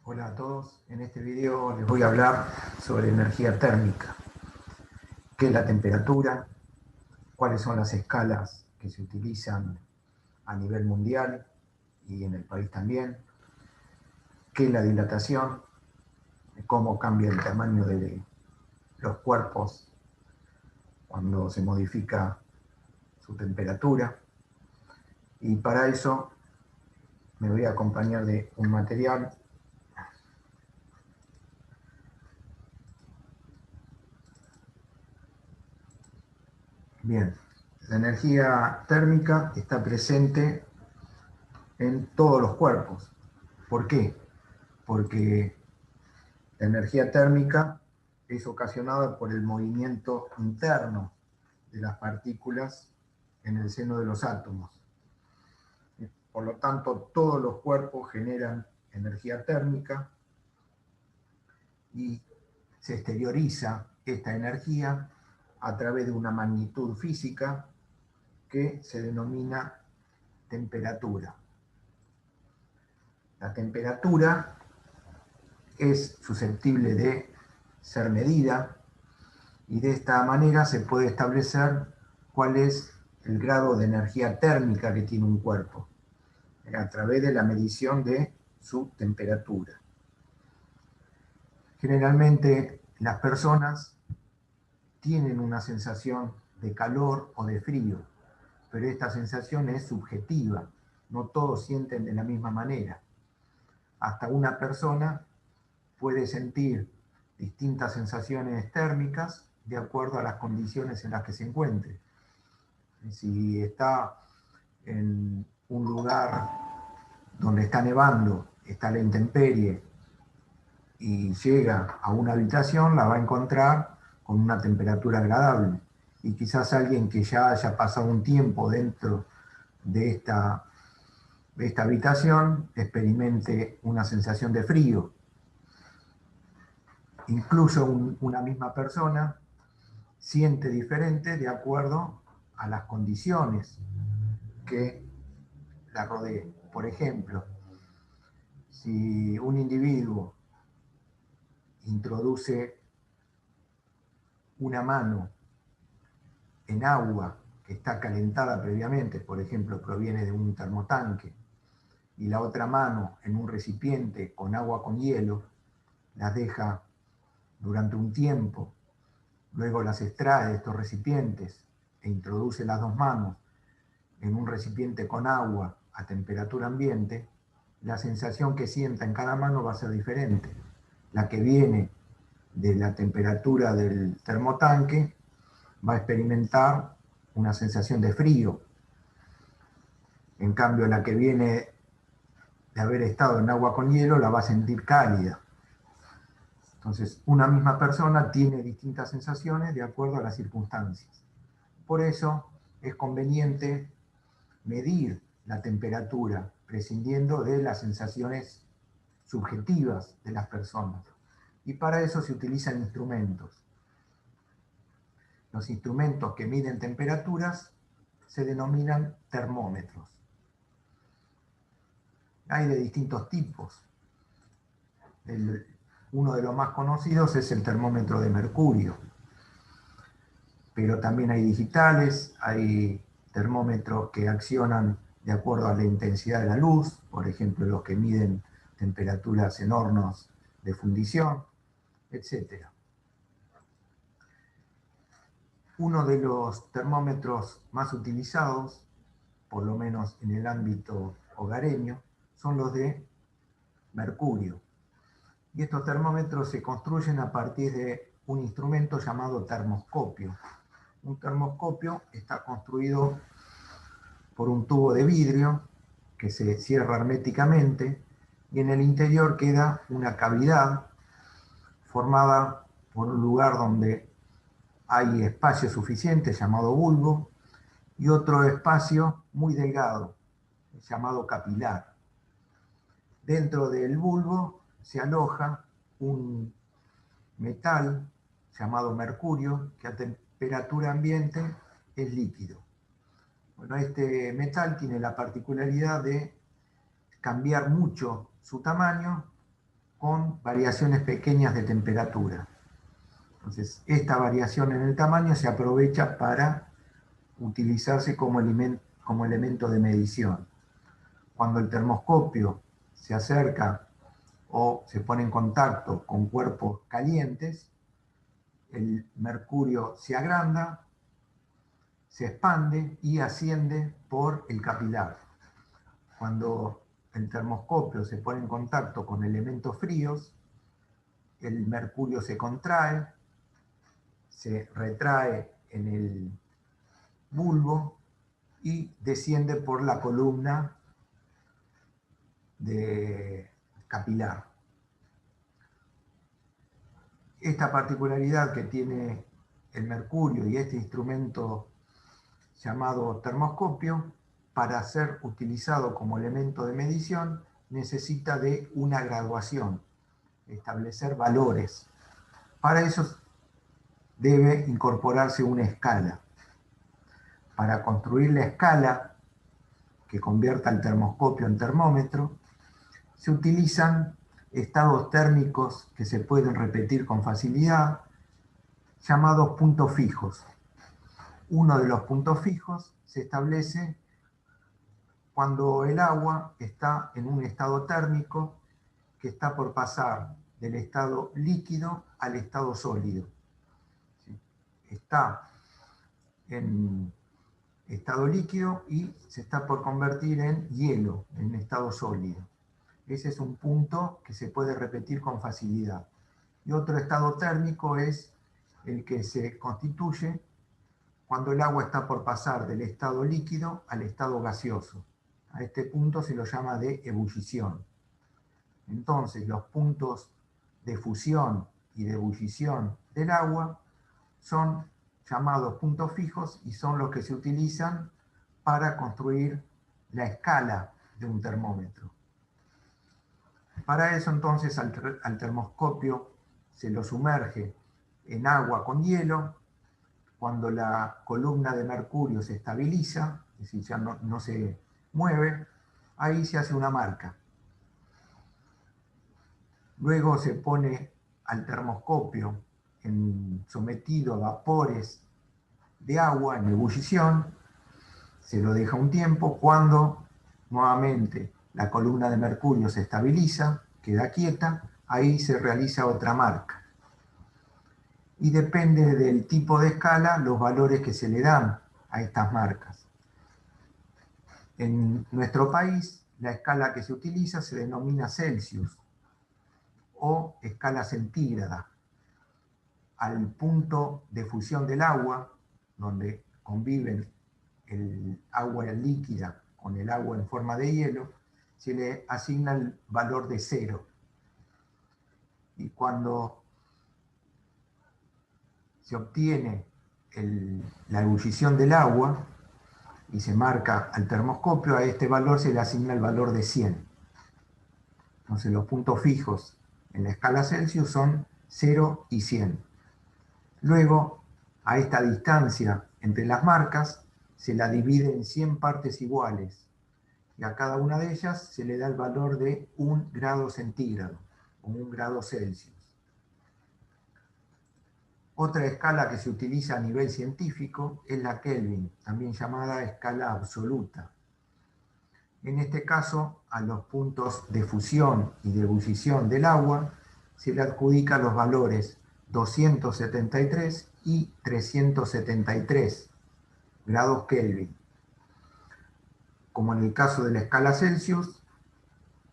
Hola a todos, en este video les voy a hablar sobre energía térmica, qué es la temperatura, cuáles son las escalas que se utilizan a nivel mundial y en el país también, qué es la dilatación, cómo cambia el tamaño de los cuerpos cuando se modifica su temperatura, y para eso me voy a acompañar de un material. Bien, la energía térmica está presente en todos los cuerpos. ¿Por qué? Porque la energía térmica es ocasionada por el movimiento interno de las partículas en el seno de los átomos. Por lo tanto, todos los cuerpos generan energía térmica y se exterioriza esta energía a través de una magnitud física que se denomina temperatura. La temperatura es susceptible de ser medida y de esta manera se puede establecer cuál es el grado de energía térmica que tiene un cuerpo a través de la medición de su temperatura. Generalmente las personas tienen una sensación de calor o de frío, pero esta sensación es subjetiva, no todos sienten de la misma manera. Hasta una persona puede sentir distintas sensaciones térmicas de acuerdo a las condiciones en las que se encuentre. Si está en un lugar donde está nevando, está la intemperie, y llega a una habitación, la va a encontrar con una temperatura agradable. Y quizás alguien que ya haya pasado un tiempo dentro de esta habitación experimente una sensación de frío. Incluso una misma persona siente diferente de acuerdo a las condiciones que la rodeen. Por ejemplo, si un individuo introduce una mano en agua que está calentada previamente, por ejemplo, proviene de un termotanque, y la otra mano en un recipiente con agua con hielo, las deja durante un tiempo, luego las extrae de estos recipientes e introduce las dos manos en un recipiente con agua a temperatura ambiente, la sensación que sienta en cada mano va a ser diferente. La que viene de la temperatura del termotanque va a experimentar una sensación de frío. En cambio, la que viene de haber estado en agua con hielo la va a sentir cálida. Entonces, una misma persona tiene distintas sensaciones de acuerdo a las circunstancias. Por eso es conveniente medir la temperatura, prescindiendo de las sensaciones subjetivas de las personas. Y para eso se utilizan instrumentos. Los instrumentos que miden temperaturas se denominan termómetros. Hay de distintos tipos. Uno de los más conocidos es el termómetro de mercurio. Pero también hay digitales, hay termómetros que accionan de acuerdo a la intensidad de la luz, por ejemplo, los que miden temperaturas en hornos de fundición, etc. Uno de los termómetros más utilizados, por lo menos en el ámbito hogareño, son los de mercurio. Y estos termómetros se construyen a partir de un instrumento llamado termoscopio. Un termoscopio está construido por un tubo de vidrio que se cierra herméticamente y en el interior queda una cavidad formada por un lugar donde hay espacio suficiente llamado bulbo y otro espacio muy delgado llamado capilar. Dentro del bulbo se aloja un metal llamado mercurio que a temperatura ambiente es líquido. Bueno, este metal tiene la particularidad de cambiar mucho su tamaño con variaciones pequeñas de temperatura. Entonces, esta variación en el tamaño se aprovecha para utilizarse como elemento de medición. Cuando el termoscopio se acerca o se pone en contacto con cuerpos calientes, el mercurio se agranda, se expande y asciende por el capilar. Cuando el termoscopio se pone en contacto con elementos fríos, el mercurio se contrae, se retrae en el bulbo y desciende por la columna de capilar. Esta particularidad que tiene el mercurio y este instrumento llamado termoscopio, para ser utilizado como elemento de medición, necesita de una graduación, establecer valores. Para eso debe incorporarse una escala. Para construir la escala que convierta el termoscopio en termómetro, se utilizan estados térmicos que se pueden repetir con facilidad, llamados puntos fijos. Uno de los puntos fijos se establece cuando el agua está en un estado térmico que está por pasar del estado líquido al estado sólido. Está en estado líquido y se está por convertir en hielo, en estado sólido. Ese es un punto que se puede repetir con facilidad. Y otro estado térmico es el que se constituye cuando el agua está por pasar del estado líquido al estado gaseoso. A este punto se lo llama de ebullición. Entonces, los puntos de fusión y de ebullición del agua son llamados puntos fijos y son los que se utilizan para construir la escala de un termómetro. Para eso, entonces, al termoscopio se lo sumerge en agua con hielo. Cuando la columna de mercurio se estabiliza, es decir, ya no se mueve, ahí se hace una marca. Luego se pone al termoscopio sometido a vapores de agua en ebullición, se lo deja un tiempo. Cuando nuevamente la columna de mercurio se estabiliza, queda quieta, ahí se realiza otra marca. Y depende del tipo de escala los valores que se le dan a estas marcas. En nuestro país, la escala que se utiliza se denomina Celsius o escala centígrada. Al punto de fusión del agua, donde conviven el agua líquida con el agua en forma de hielo, se le asigna el valor de 0. Y cuando se obtiene la ebullición del agua y se marca al termoscopio, a este valor se le asigna el valor de 100. Entonces los puntos fijos en la escala Celsius son 0 y 100. Luego, a esta distancia entre las marcas se la divide en 100 partes iguales y a cada una de ellas se le da el valor de 1 grado centígrado o 1 grado Celsius. Otra escala que se utiliza a nivel científico es la Kelvin, también llamada escala absoluta. En este caso, a los puntos de fusión y de ebullición del agua se le adjudican los valores 273 y 373 grados Kelvin. Como en el caso de la escala Celsius,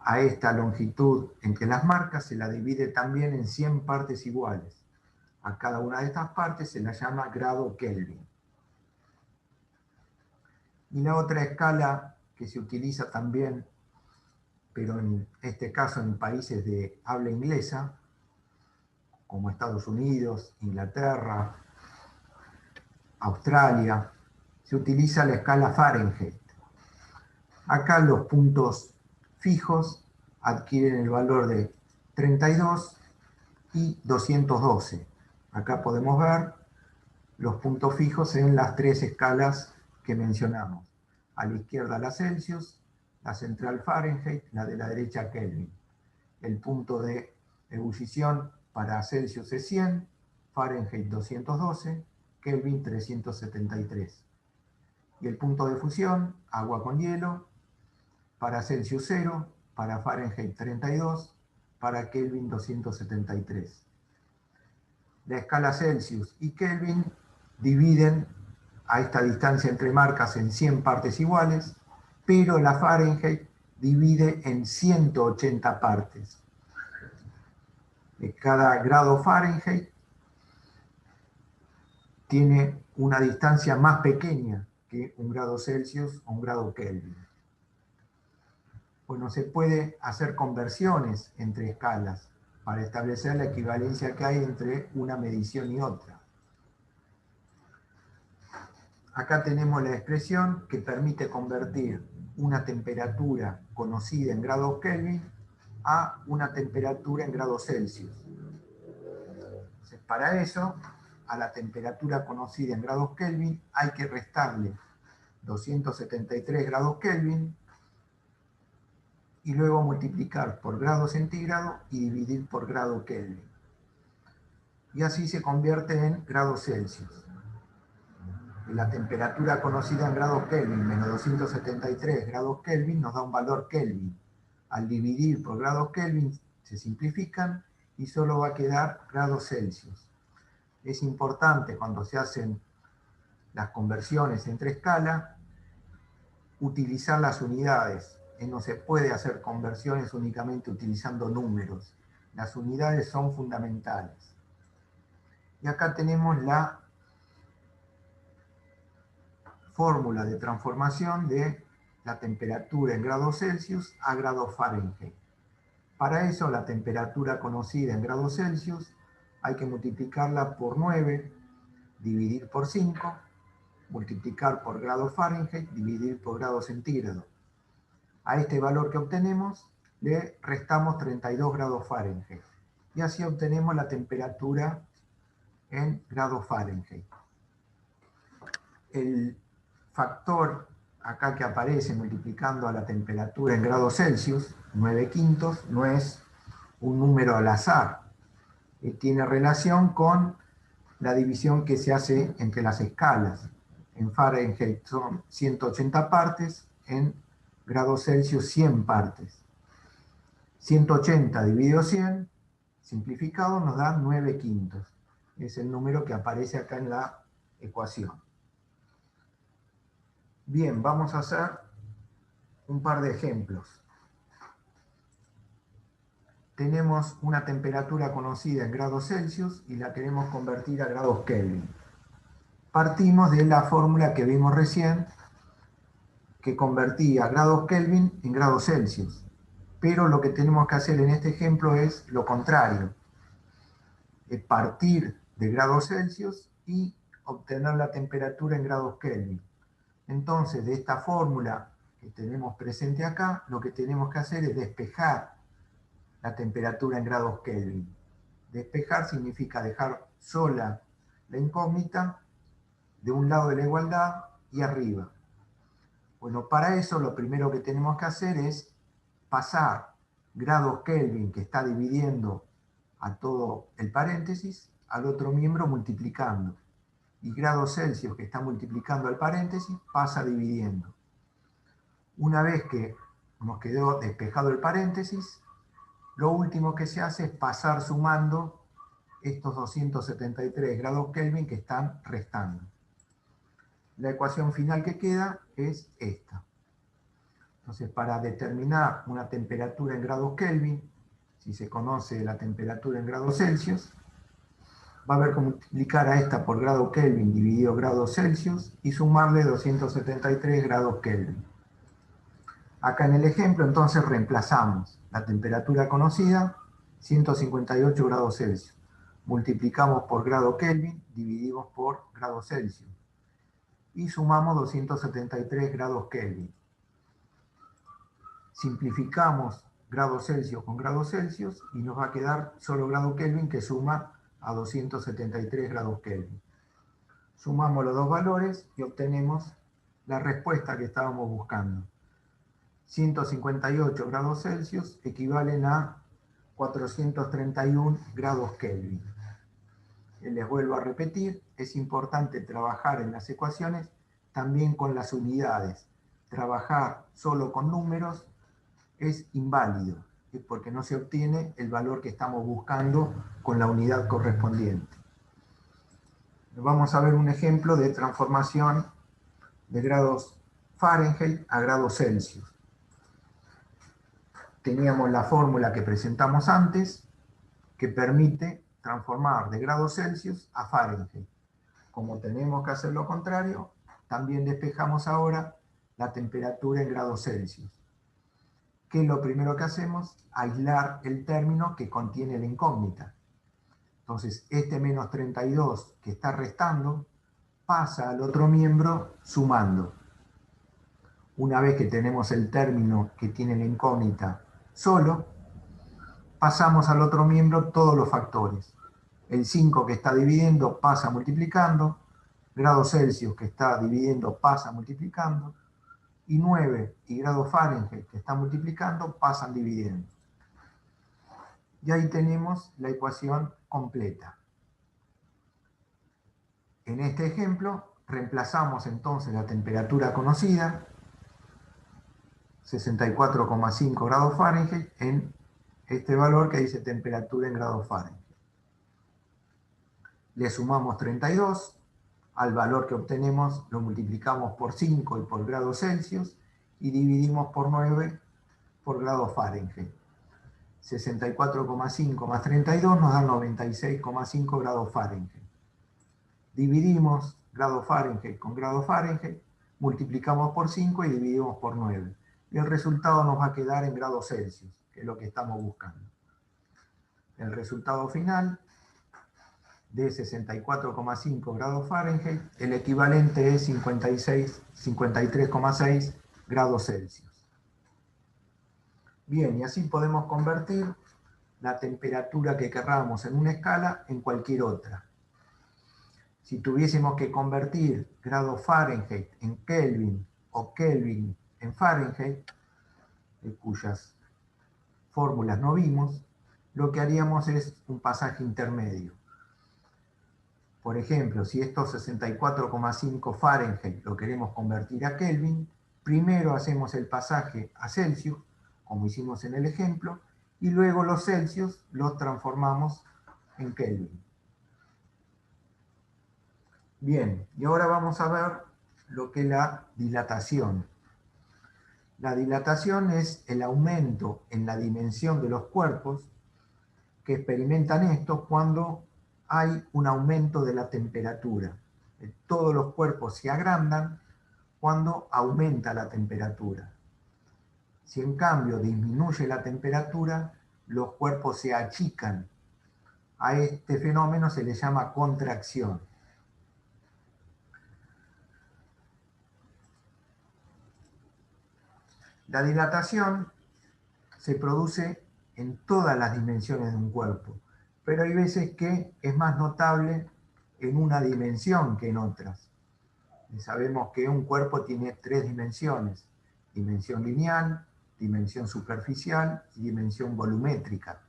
a esta longitud entre las marcas se la divide también en 100 partes iguales. A cada una de estas partes se la llama grado Kelvin. Y la otra escala que se utiliza también, pero en este caso en países de habla inglesa, como Estados Unidos, Inglaterra, Australia, se utiliza la escala Fahrenheit. Acá los puntos fijos adquieren el valor de 32 y 212. Acá podemos ver los puntos fijos en las 3 escalas que mencionamos. A la izquierda la Celsius, la central Fahrenheit, la de la derecha Kelvin. El punto de Ebullición para Celsius es 100, Fahrenheit 212, Kelvin 373. Y el punto de fusión, agua con hielo, para Celsius 0, para Fahrenheit 32, para Kelvin 273. La escala Celsius y Kelvin dividen a esta distancia entre marcas en 100 partes iguales, pero la Fahrenheit divide en 180 partes. Cada grado Fahrenheit tiene una distancia más pequeña que un grado Celsius o un grado Kelvin. Bueno, se puede hacer conversiones entre escalas para establecer la equivalencia que hay entre una medición y otra. Acá tenemos la expresión que permite convertir una temperatura conocida en grados Kelvin a una temperatura en grados Celsius. Entonces, para eso, a la temperatura conocida en grados Kelvin hay que restarle 273 grados Kelvin y luego multiplicar por grado centígrado y dividir por grado Kelvin. Y así se convierte en grados Celsius. La temperatura conocida en grados Kelvin menos 273 grados Kelvin nos da un valor Kelvin. Al dividir por grados Kelvin se simplifican y solo va a quedar grados Celsius. Es importante cuando se hacen las conversiones entre escalas utilizar las unidades. No se puede hacer conversiones únicamente utilizando números. Las unidades son fundamentales. Y acá tenemos la fórmula de transformación de la temperatura en grados Celsius a grados Fahrenheit. Para eso, la temperatura conocida en grados Celsius hay que multiplicarla por 9, dividir por 5, multiplicar por grados Fahrenheit, dividir por grados centígrados. A este valor que obtenemos le restamos 32 grados Fahrenheit. Y así obtenemos la temperatura en grados Fahrenheit. El factor acá que aparece multiplicando a la temperatura en grados Celsius, 9/5, no es un número al azar. Tiene relación con la división que se hace entre las escalas. En Fahrenheit son 180 partes, en grados Celsius 100 partes. 180 dividido 100, simplificado, nos da 9/5. Es el número que aparece acá en la ecuación. Bien, vamos a hacer un par de ejemplos. Tenemos una temperatura conocida en grados Celsius y la queremos convertir a grados Kelvin. Partimos de la fórmula que vimos recién, que convertía grados Kelvin en grados Celsius. Pero lo que tenemos que hacer en este ejemplo es lo contrario. Es partir de grados Celsius y obtener la temperatura en grados Kelvin. Entonces, de esta fórmula que tenemos presente acá, lo que tenemos que hacer es despejar la temperatura en grados Kelvin. Despejar significa dejar sola la incógnita de un lado de la igualdad y arriba. Bueno, para eso lo primero que tenemos que hacer es pasar grados Kelvin, que está dividiendo a todo el paréntesis, al otro miembro multiplicando. Y grados Celsius, que está multiplicando al paréntesis, pasa dividiendo. Una vez que nos quedó despejado el paréntesis, lo último que se hace es pasar sumando estos 273 grados Kelvin que están restando. La ecuación final que queda es esta. Entonces, para determinar una temperatura en grados Kelvin, si se conoce la temperatura en grados Celsius, va a haber que multiplicar a esta por grado Kelvin dividido grados Celsius y sumarle 273 grados Kelvin. Acá en el ejemplo, entonces, reemplazamos la temperatura conocida, 158 grados Celsius. Multiplicamos por grado Kelvin, dividimos por grados Celsius. Y sumamos 273 grados Kelvin. Simplificamos grados Celsius con grados Celsius y nos va a quedar solo grado Kelvin que suma a 273 grados Kelvin. Sumamos los dos valores y obtenemos la respuesta que estábamos buscando. 158 grados Celsius equivalen a 431 grados Kelvin. Les vuelvo a repetir, es importante trabajar en las ecuaciones también con las unidades. Trabajar solo con números es inválido, porque no se obtiene el valor que estamos buscando con la unidad correspondiente. Vamos a ver un ejemplo de transformación de grados Fahrenheit a grados Celsius. Teníamos la fórmula que presentamos antes, que permite transformar de grados Celsius a Fahrenheit. Como tenemos que hacer lo contrario, también despejamos ahora la temperatura en grados Celsius. ¿Qué es lo primero que hacemos? Aislar el término que contiene la incógnita. Entonces, este menos 32 que está restando, pasa al otro miembro sumando. Una vez que tenemos el término que tiene la incógnita solo, pasamos al otro miembro todos los factores. El 5 que está dividiendo pasa multiplicando, grados Celsius que está dividiendo pasa multiplicando, y 9 y grados Fahrenheit que está multiplicando pasan dividiendo. Y ahí tenemos la ecuación completa. En este ejemplo, reemplazamos entonces la temperatura conocida, 64,5 grados Fahrenheit, en este valor que dice temperatura en grados Fahrenheit. Le sumamos 32, al valor que obtenemos lo multiplicamos por 5 y por grados Celsius, y dividimos por 9 por grados Fahrenheit. 64,5 más 32 nos da 96,5 grados Fahrenheit. Dividimos grado Fahrenheit con grado Fahrenheit, multiplicamos por 5 y dividimos por 9. Y el resultado nos va a quedar en grados Celsius, que es lo que estamos buscando. El resultado final de 64,5 grados Fahrenheit, el equivalente es 53,6 grados Celsius. Bien, y así podemos convertir la temperatura que querramos en una escala en cualquier otra. Si tuviésemos que convertir grado Fahrenheit en Kelvin o Kelvin en Fahrenheit, cuyas fórmulas no vimos, lo que haríamos es un pasaje intermedio. Por ejemplo, si estos 64,5 Fahrenheit lo queremos convertir a Kelvin, primero hacemos el pasaje a Celsius, como hicimos en el ejemplo, y luego los Celsius los transformamos en Kelvin. Bien, y ahora vamos a ver lo que es la dilatación. La dilatación es el aumento en la dimensión de los cuerpos que experimentan esto cuando hay un aumento de la temperatura. Todos los cuerpos se agrandan cuando aumenta la temperatura. Si en cambio disminuye la temperatura, los cuerpos se achican. A este fenómeno se le llama contracción. La dilatación se produce en todas las dimensiones de un cuerpo, pero hay veces que es más notable en una dimensión que en otras. Y sabemos que un cuerpo tiene 3 dimensiones: dimensión lineal, dimensión superficial y dimensión volumétrica.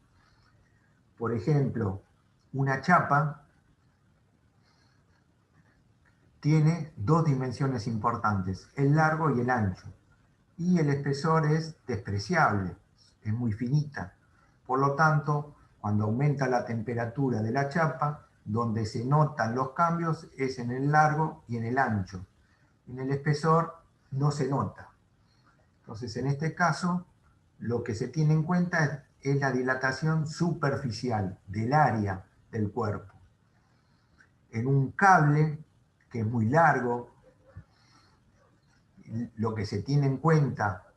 Por ejemplo, una chapa tiene 2 dimensiones importantes, el largo y el ancho. Y el espesor es despreciable, es muy finita. Por lo tanto, cuando aumenta la temperatura de la chapa, donde se notan los cambios es en el largo y en el ancho. En el espesor no se nota. Entonces, en este caso, lo que se tiene en cuenta es la dilatación superficial del área del cuerpo. En un cable, que es muy largo, lo que se tiene en cuenta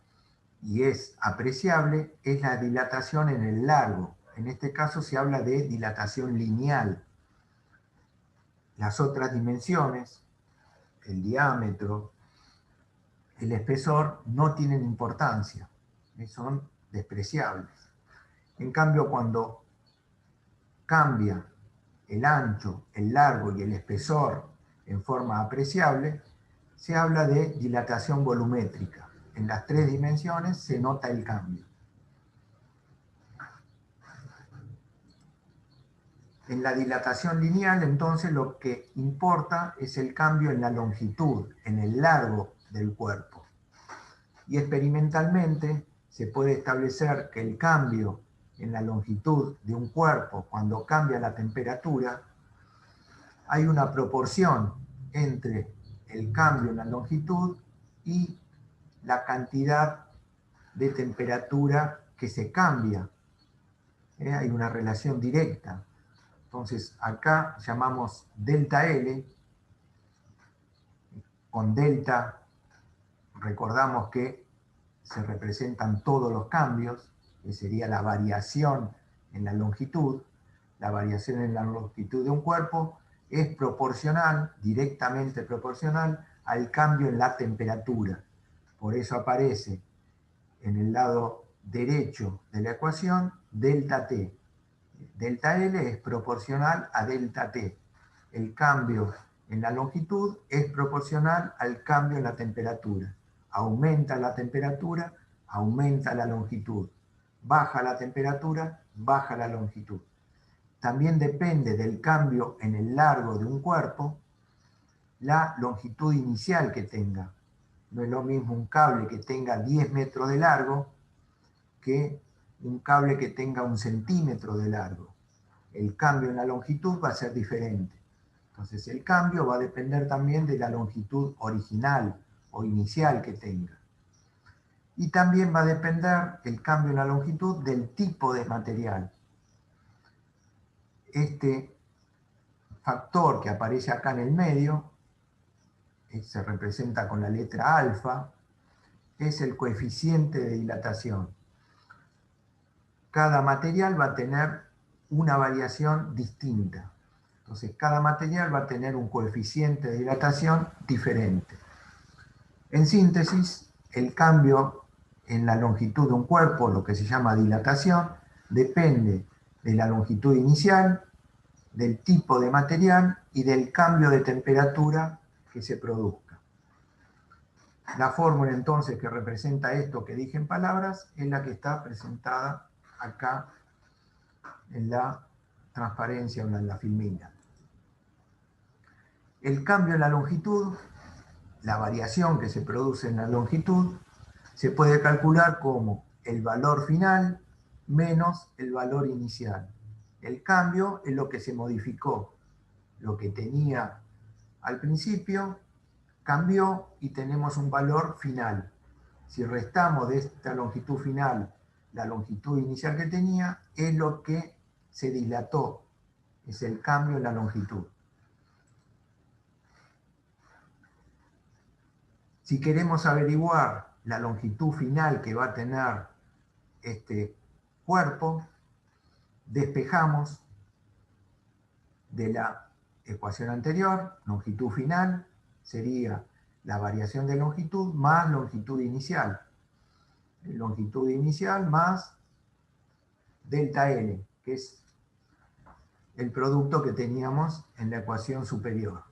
y es apreciable es la dilatación en el largo. En este caso se habla de dilatación lineal. Las otras dimensiones, el diámetro, el espesor, no tienen importancia, son despreciables. En cambio, cuando cambia el ancho, el largo y el espesor en forma apreciable, se habla de dilatación volumétrica. En las 3 dimensiones se nota el cambio. En la dilatación lineal, entonces, lo que importa es el cambio en la longitud, en el largo del cuerpo. Y experimentalmente se puede establecer que el cambio en la longitud de un cuerpo, cuando cambia la temperatura, hay una proporción entre el cambio en la longitud y la cantidad de temperatura que se cambia. Hay una relación directa. Entonces, acá llamamos delta L, con delta recordamos que se representan todos los cambios, que sería la variación en la longitud. La variación en la longitud de un cuerpo es proporcional, directamente proporcional, al cambio en la temperatura. Por eso aparece en el lado derecho de la ecuación delta T. Delta L es proporcional a delta T. El cambio en la longitud es proporcional al cambio en la temperatura. Aumenta la temperatura, aumenta la longitud. Baja la temperatura, baja la longitud. También depende del cambio en el largo de un cuerpo, la longitud inicial que tenga. No es lo mismo un cable que tenga 10 metros de largo que un cable que tenga 1 centímetro de largo. El cambio en la longitud va a ser diferente. Entonces el cambio va a depender también de la longitud original o inicial que tenga. Y también va a depender el cambio en la longitud del tipo de material. Este factor que aparece acá en el medio, se representa con la letra alfa, es el coeficiente de dilatación. Cada material va a tener una variación distinta. Entonces, cada material va a tener un coeficiente de dilatación diferente. En síntesis, el cambio en la longitud de un cuerpo, lo que se llama dilatación, depende de la longitud inicial, del tipo de material y del cambio de temperatura que se produzca. La fórmula entonces que representa esto que dije en palabras es la que está presentada acá en la transparencia o en la filmina. El cambio en la longitud, la variación que se produce en la longitud, se puede calcular como el valor final menos el valor inicial. El cambio es lo que se modificó. Lo que tenía al principio cambió y tenemos un valor final. Si restamos de esta longitud final la longitud inicial que tenía, es lo que se dilató. Es el cambio en la longitud. Si queremos averiguar la longitud final que va a tener este cuerpo, despejamos de la ecuación anterior, longitud final sería la variación de longitud más longitud inicial. Longitud inicial más delta L, que es el producto que teníamos en la ecuación superior.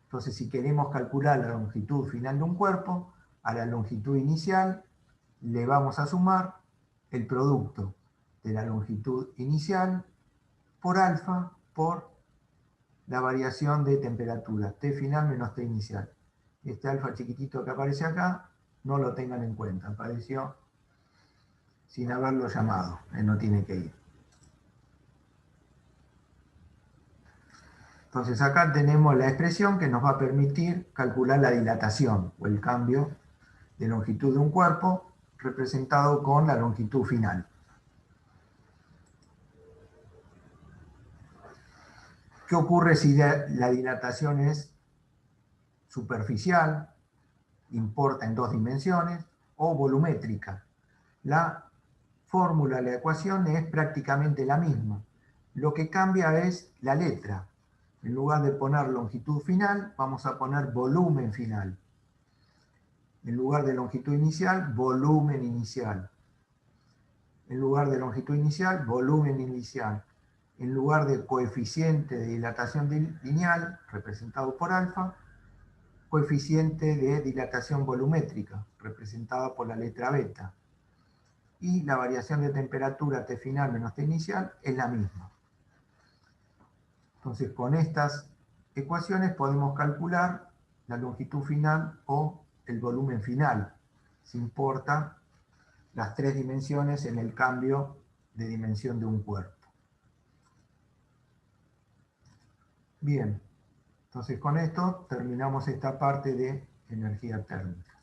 Entonces, si queremos calcular la longitud final de un cuerpo, a la longitud inicial le vamos a sumar el producto de la longitud inicial por alfa por la variación de temperatura, T final menos T inicial. Este alfa chiquitito que aparece acá, no lo tengan en cuenta, apareció sin haberlo llamado, no tiene que ir. Entonces acá tenemos la expresión que nos va a permitir calcular la dilatación o el cambio de longitud de un cuerpo representado con la longitud final. ¿Qué ocurre si la dilatación es superficial, importa en 2 dimensiones, o volumétrica? La fórmula de la ecuación es prácticamente la misma. Lo que cambia es la letra. En lugar de poner longitud final, vamos a poner volumen final. En lugar de longitud inicial, volumen inicial. En lugar de longitud inicial, volumen inicial. En lugar de coeficiente de dilatación lineal, representado por alfa, coeficiente de dilatación volumétrica, representada por la letra beta. Y la variación de temperatura T final menos T inicial es la misma. Entonces, con estas ecuaciones podemos calcular la longitud final o el volumen final, si importa las tres dimensiones en el cambio de dimensión de un cuerpo. Bien, entonces con esto terminamos esta parte de energía térmica.